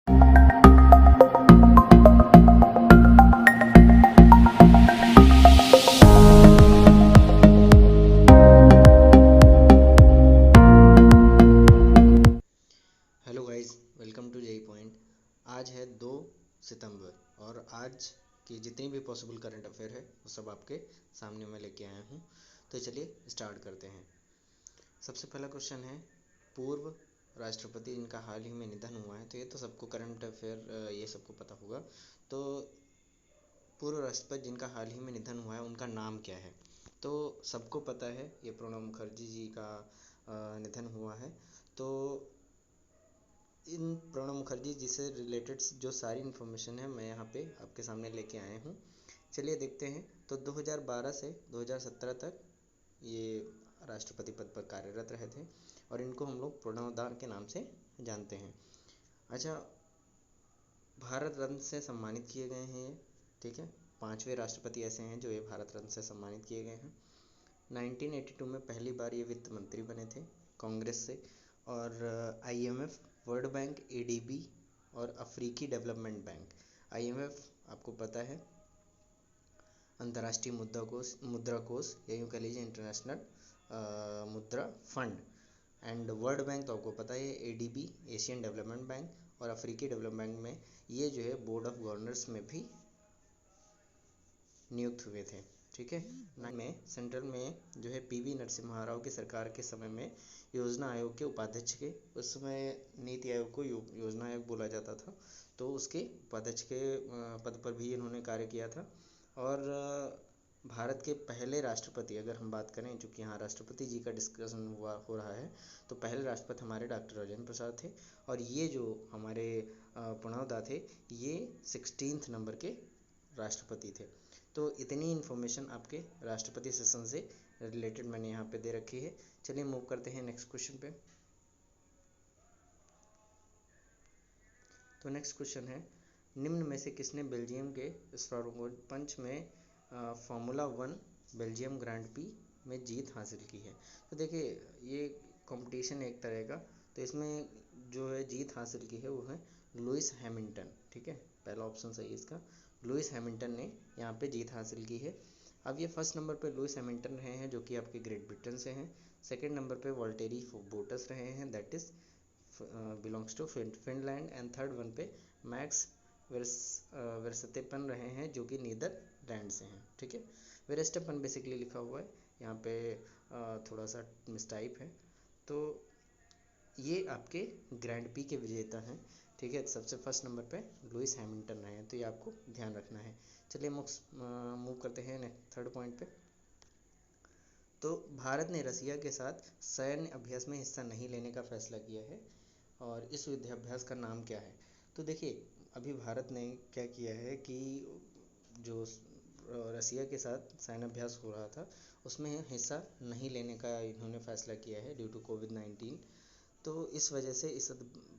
Hello guys, welcome to JE point. आज है 2 सितंबर और आज की जितनी भी पॉसिबल करंट अफेयर है वो सब आपके सामने मैं लेके आया हूँ। तो चलिए स्टार्ट करते हैं। सबसे पहला क्वेश्चन है, पूर्व राष्ट्रपति जिनका हाल ही में निधन हुआ है, तो ये तो सबको करंट अफेयर ये सबको पता होगा। तो पूर्व राष्ट्रपति जिनका हाल ही में निधन हुआ है उनका नाम क्या है? तो सबको पता है ये प्रणब मुखर्जी जी का निधन हुआ है। तो इन प्रणब मुखर्जी जी से रिलेटेड जो सारी इन्फॉर्मेशन है मैं यहाँ पे आपके सामने लेके आए हूँ। चलिए देखते हैं। तो 2012 से 2017 तक ये राष्ट्रपति पद पर कार्यरत रहे थे और इनको हम लोग प्रणब दा के नाम से जानते हैं। अच्छा, भारत रत्न से सम्मानित किए गए हैं ये, ठीक है। 5वें राष्ट्रपति ऐसे हैं जो ये भारत रत्न से सम्मानित किए गए हैं। 1982 में पहली बार ये वित्त मंत्री बने थे कांग्रेस से। और IMF, वर्ल्ड बैंक, ADB और अफ्रीकी डेवलपमेंट बैंक। IMF आपको पता है अंतर्राष्ट्रीय मुद्रा कोष या यूँ कह लीजिए इंटरनेशनल मुद्रा फंड। एंड वर्ल्ड बैंक तो आपको पता है ADB, एशियन डेवलपमेंट बैंक। और अफ्रीकी डेवलपमेंट बैंक में ये जो है बोर्ड ऑफ गवर्नर्स में भी नियुक्त हुए थे, ठीक है। में सेंट्रल में जो है PV नरसिम्हा राव की सरकार के समय में योजना आयोग के उपाध्यक्ष के, उस समय नीति आयोग को योजना आयोग बोला जाता था, तो उसके उपाध्यक्ष के पद पर भी इन्होंने कार्य किया था। और भारत के पहले राष्ट्रपति अगर हम बात करें, चूँकि यहाँ राष्ट्रपति जी का डिस्कशन हो रहा है, तो पहले राष्ट्रपति हमारे डॉक्टर राजेंद्र प्रसाद थे। और ये जो हमारे प्रणब दा थे, ये 16th नंबर के राष्ट्रपति थे। तो इतनी इन्फॉर्मेशन आपके राष्ट्रपति सेशन से रिलेटेड मैंने यहाँ पे दे रखी है। चलिए मूव करते हैं नेक्स्ट क्वेश्चन पे। तो नेक्स्ट क्वेश्चन है, निम्न में से किसने बेल्जियम के स्ट्रासबर्ग में फार्मूला 1 बेल्जियम ग्रांड पी में जीत हासिल की है? तो देखिए ये कंपटीशन एक तरह का, तो इसमें जो है जीत हासिल की है वो है लुइस हैमिल्टन, ठीक है। पहला ऑप्शन सही है इसका, लुइस हैमिल्टन ने यहाँ पे जीत हासिल की है। अब ये फर्स्ट नंबर पे लुइस हैमिल्टन रहे हैं जो कि आपके ग्रेट ब्रिटेन से हैं। सेकंड नंबर पे वॉल्टेरी बोटस रहे हैं, that is belongs to Finland. And third one पे मैक्स वेरस्टेपन रहे हैं जो कि नीदरलैंड से हैं, ठीक है। वेरस्टेपन बेसिकली लिखा हुआ है यहाँ पे, थोड़ा सा मिसटाइप है। तो ये आपके ग्रैंड पी के विजेता हैं, ठीक है। सबसे फर्स्ट नंबर पे लुइस हैमिल्टन रहे हैं, तो ये आपको ध्यान रखना है। चलिए मूव करते हैं थर्ड पॉइंट पे। तो भारत ने रसिया के साथ सैन्य अभ्यास में हिस्सा नहीं लेने का फैसला किया है और इस युद्धाभ्यास का नाम क्या है? तो देखिए अभी भारत ने क्या किया है कि जो रसिया के साथ सैन्य अभ्यास हो रहा था उसमें हिस्सा नहीं लेने का इन्होंने फैसला किया है ड्यू टू कोविड-19। तो इस वजह से इस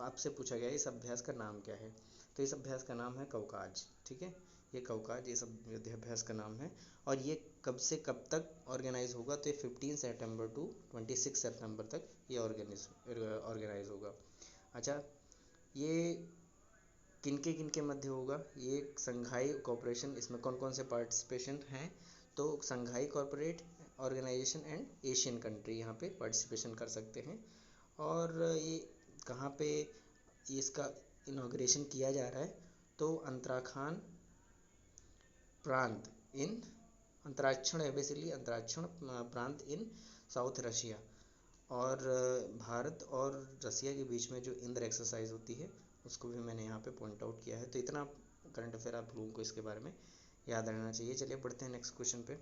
आपसे पूछा गया इस अभ्यास का नाम क्या है? तो इस अभ्यास का नाम है कवकाज, ठीक है। ये कवकाज इस युद्धाभ्यास का नाम है। और ये कब से कब तक ऑर्गेनाइज होगा? तो ये 15 सितंबर टू 26 सितंबर तक ये ऑर्गेनाइज होगा। अच्छा, ये किनके किनके मध्य होगा? ये संघाई कोऑपरेशन, इसमें कौन कौन से पार्टिसिपेशन हैं? तो Shanghai corporate organisation and Asian country यहाँ पे पार्टिसिपेशन कर सकते हैं। और ये कहाँ पे इसका इनॉग्रेशन किया जा रहा है? तो अंतराखंड प्रांत इन अंतराक्षण है, बेसिकली अंतराक्षण प्रांत इन साउथ रशिया। और भारत और रसिया के बीच में जो इंद्र एक्सरसाइज होती है उसको भी मैंने यहाँ पे पॉइंट आउट किया है। तो इतना करंट अफेयर आप लोगों को इसके बारे में याद रहना चाहिए। चलिए बढ़ते हैं नेक्स्ट क्वेश्चन पे।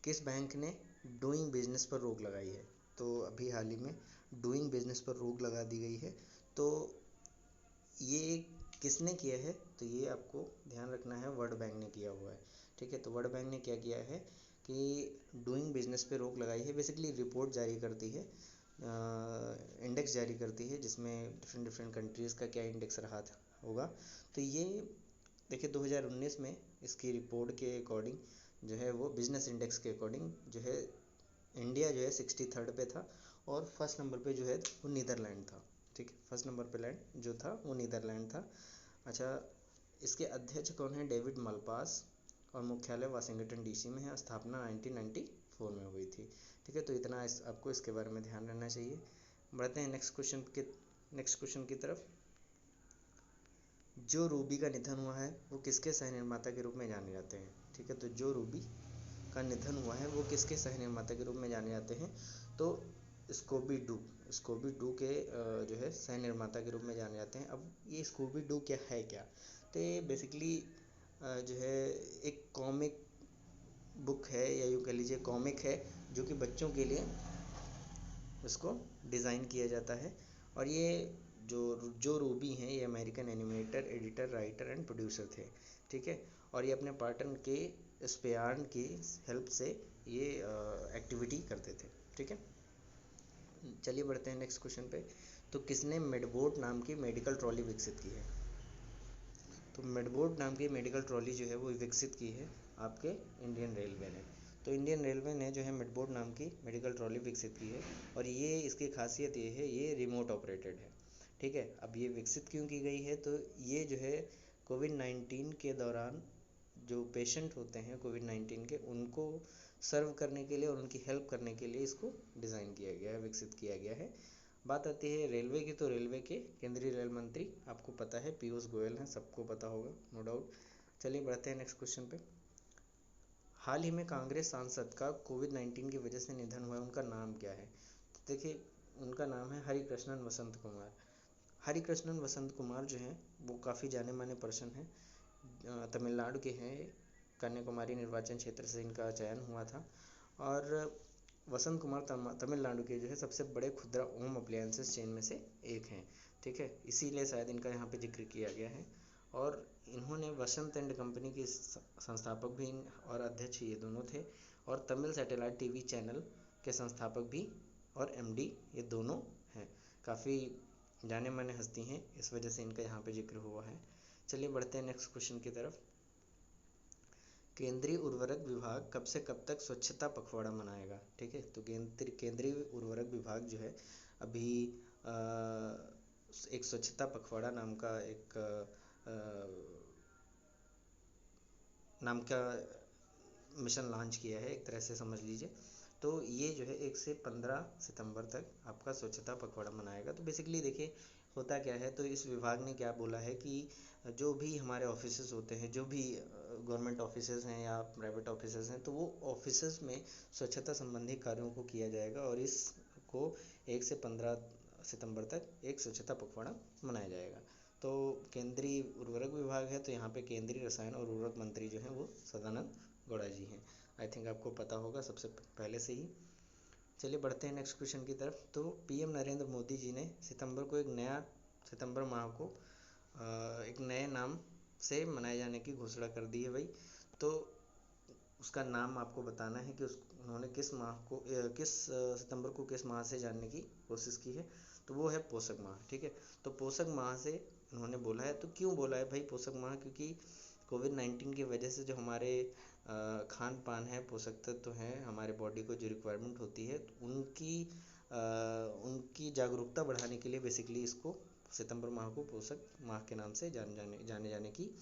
किस बैंक ने डूइंग बिजनेस पर रोक लगाई है? तो अभी हाल ही में डूइंग बिजनेस पर रोक लगा दी गई है। तो ये किसने किया है? तो ये आपको ध्यान रखना है, वर्ल्ड बैंक ने किया हुआ है, ठीक है। तो वर्ल्ड बैंक ने क्या किया है कि डूइंग बिजनेस पे रोक लगाई है। बेसिकली रिपोर्ट जारी करती है, इंडेक्स जारी करती है जिसमें डिफरेंट डिफरेंट कंट्रीज़ का क्या इंडेक्स रहा होगा। तो ये देखिए 2019 में इसकी रिपोर्ट के अकॉर्डिंग जो है वो बिजनेस इंडेक्स के अकॉर्डिंग जो है इंडिया जो है 63rd पे था और फर्स्ट नंबर पे जो है वो नीदरलैंड था, ठीक है, फर्स्ट नंबर पे लैंड जो था वो नीदरलैंड था। अच्छा, इसके अध्यक्ष कौन है? डेविड मालपास, और मुख्यालय वाशिंगटन डीसी में है। स्थापना 1994 में हुई थी। ठीक है, तो इतना आपको इसके बारे में ध्यान रहना चाहिए। बढ़ते हैं नेक्स्ट क्वेश्चन की तरफ। जो रूबी का निधन हुआ है वो किसके सह निर्माता के रूप में जाने जाते हैं? ठीक है, तो जो रूबी का निधन हुआ है वो किसके सह निर्माता के रूप में जाने जाते हैं? तो स्कूबी डू के जो है सह निर्माता के रूप में जाने जाते हैं। अब ये स्कूबी डू क्या है क्या? तो ये बेसिकली जो है एक कॉमिक बुक है, या यूँ कह लीजिए कॉमिक है, जो कि बच्चों के लिए इसको डिज़ाइन किया जाता है। और ये जो रूबी हैं ये American animator, editor, writer and producer थे। ठीक है, और ये अपने पार्टनर के स्पेयार्न की हेल्प से ये एक्टिविटी करते थे। ठीक है, चलिए बढ़ते हैं नेक्स्ट क्वेश्चन पे। तो किसने मेडबोट नाम की मेडिकल ट्रॉली विकसित की है? तो मेडबोट नाम की मेडिकल ट्रॉली जो है वो विकसित की है आपके इंडियन रेलवे ने। तो इंडियन रेलवे ने जो है मेडबोट नाम की मेडिकल ट्रॉली विकसित की है, और ये इसकी खासियत ये है, ये रिमोट ऑपरेटेड है। ठीक है, अब ये विकसित क्यों की गई है? तो ये जो है कोविड-19 के दौरान जो पेशेंट होते हैं कोविड-19 के, उनको सर्व करने के लिए और उनकी हेल्प करने के लिए इसको डिज़ाइन किया गया है, विकसित किया गया है। बात आती है रेलवे की, तो रेलवे के केंद्रीय रेल मंत्री आपको पता है पीयूष गोयल हैं, सबको पता होगा नो डाउट। चलिए बढ़ते हैं नेक्स्ट क्वेश्चन पे। हाल ही में कांग्रेस सांसद का कोविड-19 की वजह से निधन हुआ है, उनका नाम क्या है? तो देखिए, उनका नाम है हरिकृष्णन वसंत कुमार। हरिकृष्णन वसंत कुमार जो हैं वो काफ़ी जाने माने पर्सन हैं, तमिलनाडु के हैं, कन्याकुमारी निर्वाचन क्षेत्र से इनका चयन हुआ था। और वसंत कुमार तमिलनाडु के जो है सबसे बड़े खुदरा होम अप्लायंसेस चेन में से एक हैं। ठीक है, इसीलिए शायद इनका यहाँ पे जिक्र किया गया है। और इन्होंने वसंत एंड कंपनी के संस्थापक भी और अध्यक्ष ये दोनों थे, और तमिल सैटेलाइट टीवी चैनल के संस्थापक भी और एमडी ये दोनों हैं। काफ़ी जाने माने हस्ती हैं, इस वजह से इनका यहाँ पे जिक्र हुआ है। चलिए बढ़ते हैं नेक्स्ट क्वेश्चन की तरफ। केंद्रीय उर्वरक विभाग कब से कब तक स्वच्छता पखवाड़ा मनाएगा? ठीक है, तो केंद्रीय उर्वरक विभाग जो है अभी एक स्वच्छता पखवाड़ा नाम का मिशन लॉन्च किया है, एक तरह से समझ लीजिए। तो ये जो है 1 से 15 सितंबर तक आपका स्वच्छता पखवाड़ा मनाएगा। तो बेसिकली देखिए होता क्या है, तो इस विभाग ने क्या बोला है कि जो भी हमारे ऑफिसेज होते हैं, जो भी गवर्नमेंट ऑफिसेज हैं या प्राइवेट ऑफिसेज हैं, तो वो ऑफिसेज में स्वच्छता संबंधी कार्यों को किया जाएगा, और इसको 1 से 15 सितंबर तक एक स्वच्छता पखवाड़ा मनाया जाएगा। तो केंद्रीय उर्वरक विभाग है, तो यहाँ पे केंद्रीय रसायन और उर्वरक मंत्री जो हैं वो सदानंद गौड़ा जी हैं। आई थिंक आपको पता होगा सबसे पहले से ही। चलिए बढ़ते हैं नेक्स्ट क्वेश्चन की तरफ। तो पीएम नरेंद्र मोदी जी ने सितंबर माह को एक नए नाम से मनाए जाने की घोषणा कर दी है भाई। तो उसका नाम आपको बताना है कि उन्होंने किस सितंबर को किस माह से जानने की कोशिश की है। तो वो है पोषक माह। ठीक है, तो पोषक माह से उन्होंने बोला है। तो क्यों बोला है भाई पोषक माह? क्योंकि कोविड-19 की वजह से जो हमारे खान पान है, पोषक तत्व हैं हमारे बॉडी को जो रिक्वायरमेंट होती है, उनकी जागरूकता बढ़ाने के लिए बेसिकली इसको सितंबर माह को पोषक माह के नाम से जाने जाने की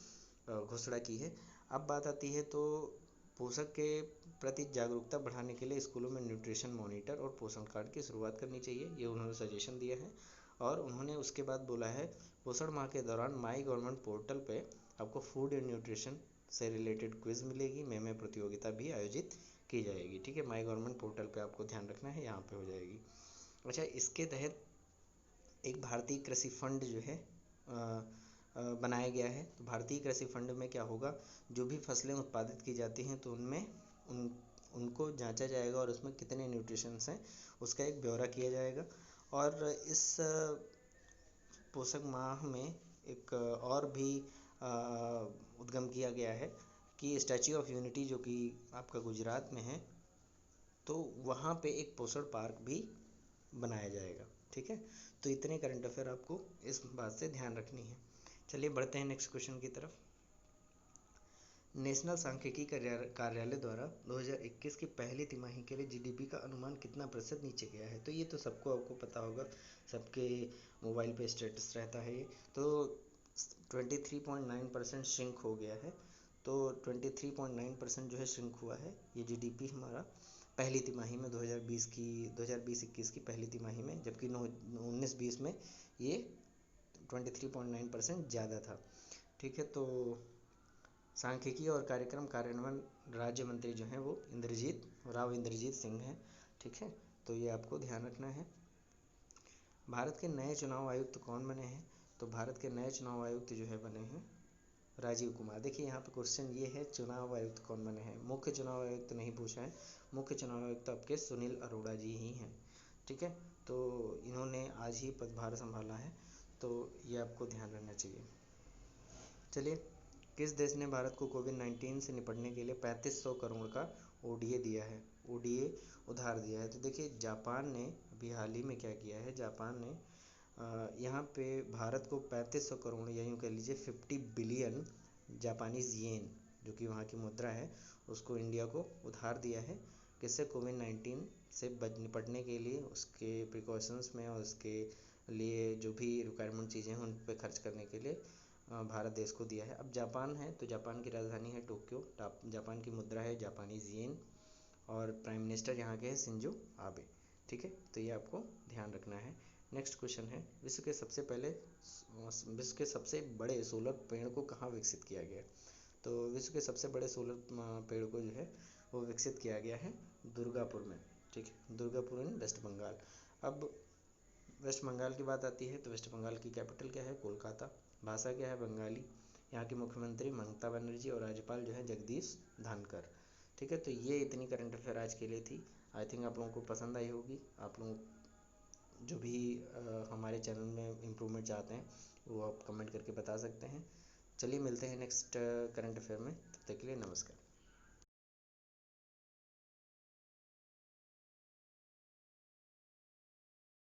घोषणा की है। अब बात आती है तो पोषक के प्रति जागरूकता बढ़ाने के लिए स्कूलों में न्यूट्रिशन मॉनिटर और पोषण कार्ड की शुरुआत करनी चाहिए, ये उन्होंने सजेशन दिया है। और उन्होंने उसके बाद बोला है पोषण माह के दौरान माई गवर्नमेंट पोर्टल पे आपको फूड एंड न्यूट्रिशन से रिलेटेड क्विज मिलेगी, मेमे प्रतियोगिता भी आयोजित की जाएगी। ठीक है, माई गवर्नमेंट पोर्टल पे आपको ध्यान रखना है, यहाँ पे हो जाएगी। अच्छा, इसके तहत एक भारतीय कृषि फंड जो है बनाया गया है। तो भारतीय कृषि फंड में क्या होगा, जो भी फसलें उत्पादित की जाती हैं तो उनको जांचा जाएगा, और उसमें कितने न्यूट्रिशंस हैं उसका एक ब्यौरा किया जाएगा। और इस पोषक माह में एक और भी उद्गम किया गया है कि स्टैच्यू ऑफ यूनिटी जो कि आपका गुजरात में है, तो वहाँ पे एक पोषण पार्क भी बनाया जाएगा। ठीक है, तो इतने करंट अफेयर आपको इस बात से ध्यान रखनी है। चलिए बढ़ते हैं नेक्स्ट क्वेश्चन की तरफ। नेशनल सांख्यिकी कार्यालय द्वारा 2021 की पहली तिमाही के लिए जीडीपी का अनुमान कितना प्रतिशत नीचे गया है। तो ये तो आपको पता होगा, सबके मोबाइल पे स्टेटस रहता है ये। तो 23.9% श्रिंक हो गया है। तो 23.9% जो है श्रिंक हुआ है ये जीडीपी हमारा पहली तिमाही में 2020-21 की पहली तिमाही में, जबकि 19-20 में ये 23.9% ज़्यादा था। ठीक है, तो सांख्यिकी और कार्यक्रम कार्यान्वयन राज्य मंत्री जो हैं वो राव इंद्रजीत सिंह हैं। ठीक है, तो ये आपको ध्यान रखना है। भारत के नए चुनाव आयुक्त कौन बने हैं? तो भारत के नए चुनाव आयुक्त जो है बने हैं राजीव कुमार। देखिए यहाँ पे क्वेश्चन ये है चुनाव आयुक्त कौन बने हैं, मुख्य चुनाव आयुक्त नहीं पूछा है। मुख्य चुनाव आयुक्त आपके सुनील अरोड़ा जी ही हैं। ठीक है, तो इन्होंने आज ही पदभार संभाला है, तो ये आपको ध्यान रखना चाहिए। चलिए, किस देश ने भारत को कोविड-19 से निपटने के लिए 3500 करोड़ का ओडीए दिया है, ओडीए उधार दिया है? तो देखिए जापान ने अभी हाल ही में क्या किया है, जापान ने यहाँ पे भारत को 3500 करोड़ या यूँ कह लीजिए 50 बिलियन जापानीज़ येन, जो कि वहाँ की मुद्रा है, उसको इंडिया को उधार दिया है। किससे? कोविड-19 से निपटने के लिए, उसके प्रिकॉशंस में और उसके लिए जो भी रिक्वायरमेंट चीज़ें हैं उन पर खर्च करने के लिए भारत देश को दिया है। अब जापान है तो जापान की राजधानी है टोक्यो, जापान की मुद्रा है जापानीज़ येन, और प्राइम मिनिस्टर यहाँ के हैं शिंजो आबे। ठीक है, तो ये आपको ध्यान रखना है। नेक्स्ट क्वेश्चन है, विश्व के सबसे बड़े सोलर पेड़ को कहाँ विकसित किया गया? तो विश्व के सबसे बड़े सोलर पेड़ को जो है वो विकसित किया गया है दुर्गापुर में। ठीक है, दुर्गापुर इन वेस्ट बंगाल। अब वेस्ट बंगाल की बात आती है तो वेस्ट बंगाल की कैपिटल क्या है? कोलकाता। भाषा क्या है? बंगाली। यहाँ की मुख्यमंत्री ममता बनर्जी और राज्यपाल जो है जगदीश धनखड़। ठीक है, तो ये इतनी करंट अफेयर आज के लिए थी। आई थिंक आप लोगों को पसंद आई होगी। आप लोग जो भी हमारे चैनल में इम्प्रूवमेंट चाहते हैं वो आप कमेंट करके बता सकते हैं। चलिए मिलते हैं नेक्स्ट करंट अफेयर में, तब तक के लिए नमस्कार।